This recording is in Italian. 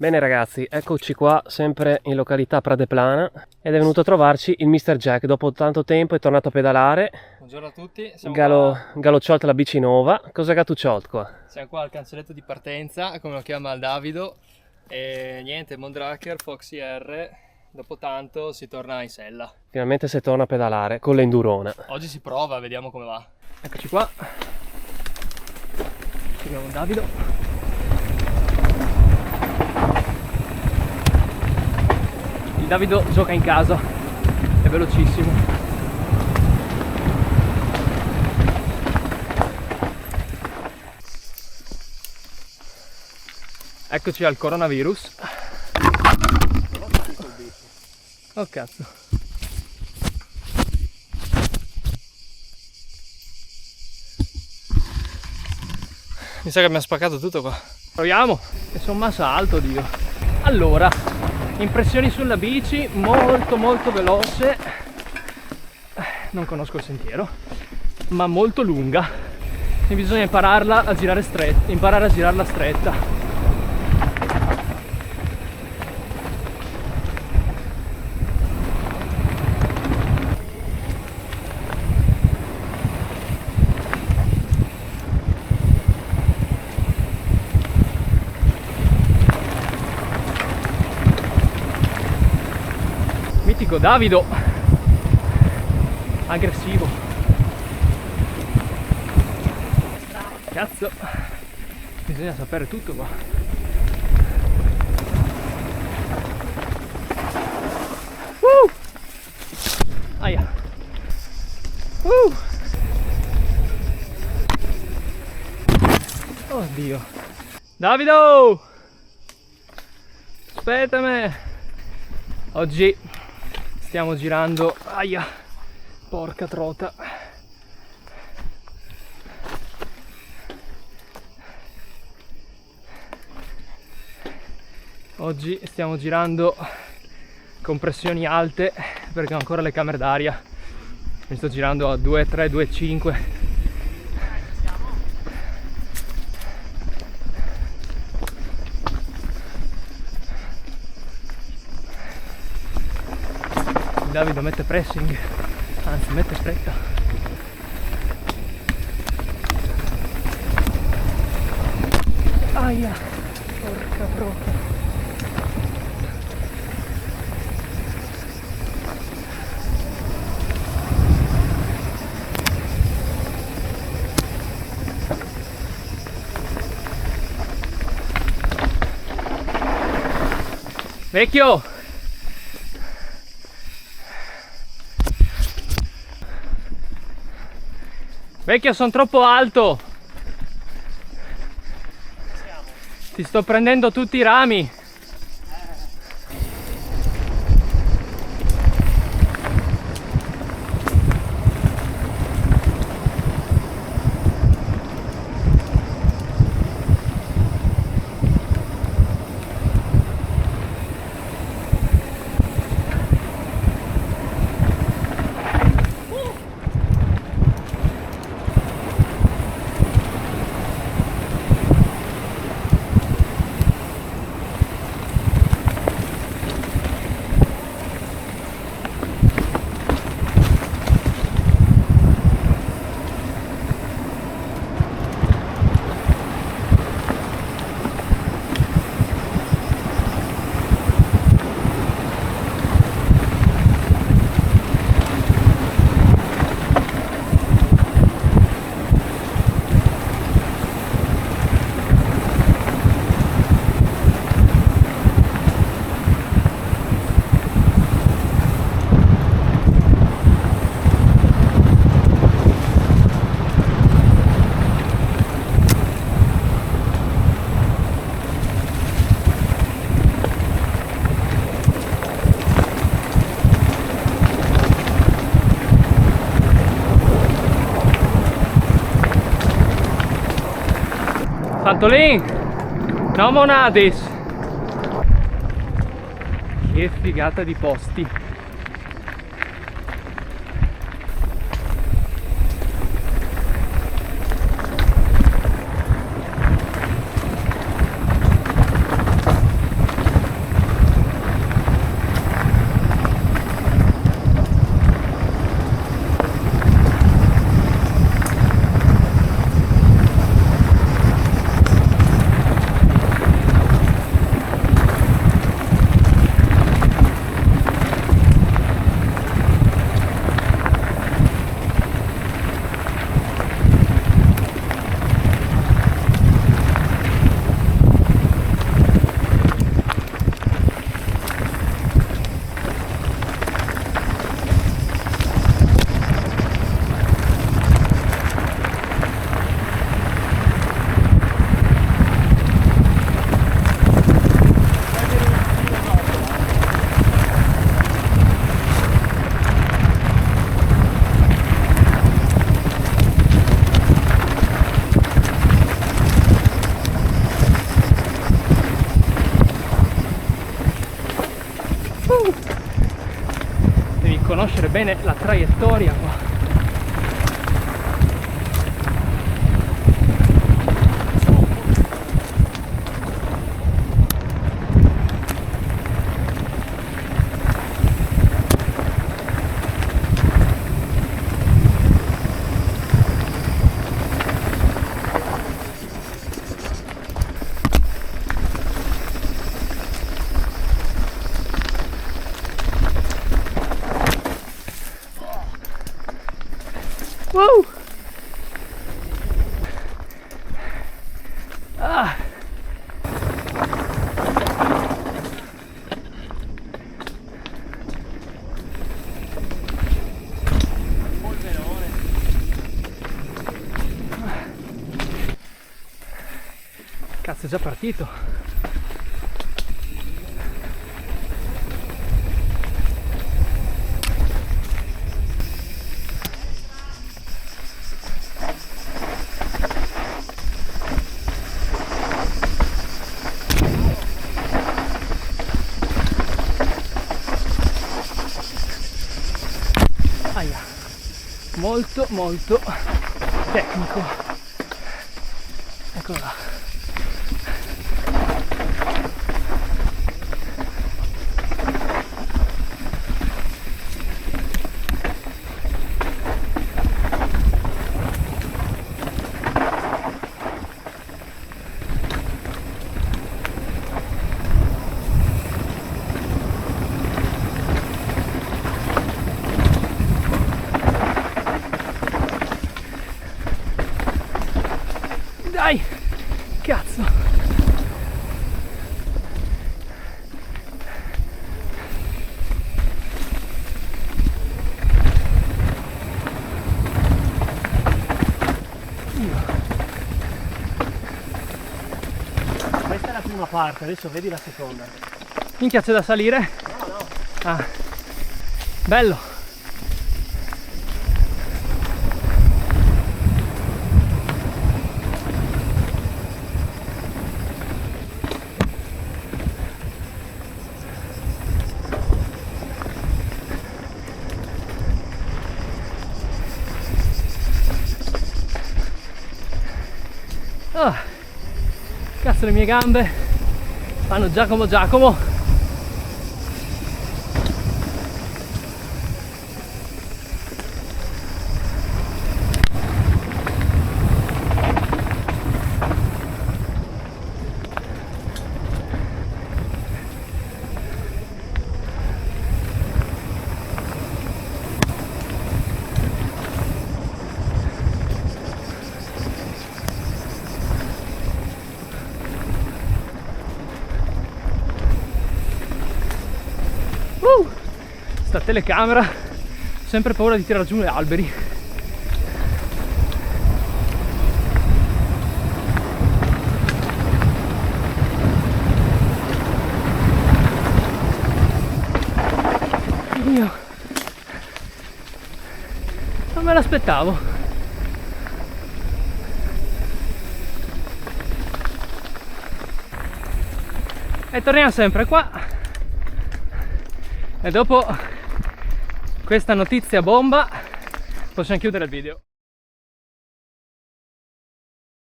Bene ragazzi, eccoci qua sempre in località Pradeplana ed è venuto a trovarci il Mr. Jack. Dopo tanto tempo è tornato a pedalare. Buongiorno a tutti, siamo Galo Ciolt la bici nuova. Cos'è che tu Ciolt qua? Siamo qua al cancelletto di partenza, come lo chiama il Davido. E niente, Mondraker, Foxy R, dopo tanto si torna in sella. Finalmente si torna a pedalare con l'endurona. Oggi si prova, vediamo come va. Eccoci qua. Seguiamo il Davido. Il Davido gioca in casa, è velocissimo. Eccoci al coronavirus. Oh cazzo. Mi sa che mi ha spaccato tutto qua. Proviamo. E sono massa alto, Dio. Allora, impressioni sulla bici, molto veloce. Non conosco il sentiero, ma molto lunga. E bisogna impararla a girare stretta, imparare a girarla stretta. Mitico Davido, aggressivo. Cazzo, bisogna sapere tutto qua. Aia. Oddio. Davido, aspettami. Oggi stiamo girando, aia, porca trota. Oggi stiamo girando con pressioni alte perché ho ancora le camere d'aria. Mi sto girando a 2,3, 2,5. Davido mette pressing, anzi mette fretta. Aia, porca trota. Vecchio! Vecchio, sono troppo alto! Ti sto prendendo tutti i rami! Santolin! No monadis! Che figata di posti! conoscere bene la traiettoria qua. Wow! Ah! Polverone. Cazzo, è già partito. Aia. Molto molto tecnico. Eccolo là. Dai! Cazzo! Questa è la prima parte, adesso vedi la seconda. Minchia, c'è da salire? No, no. Ah, bello! Ah, cazzo, le mie gambe fanno Giacomo Giacomo. Sta telecamera, sempre paura di tirare giù gli alberi. Dio, non me l'aspettavo. E torniamo sempre qua. E dopo questa notizia bomba possiamo chiudere il video.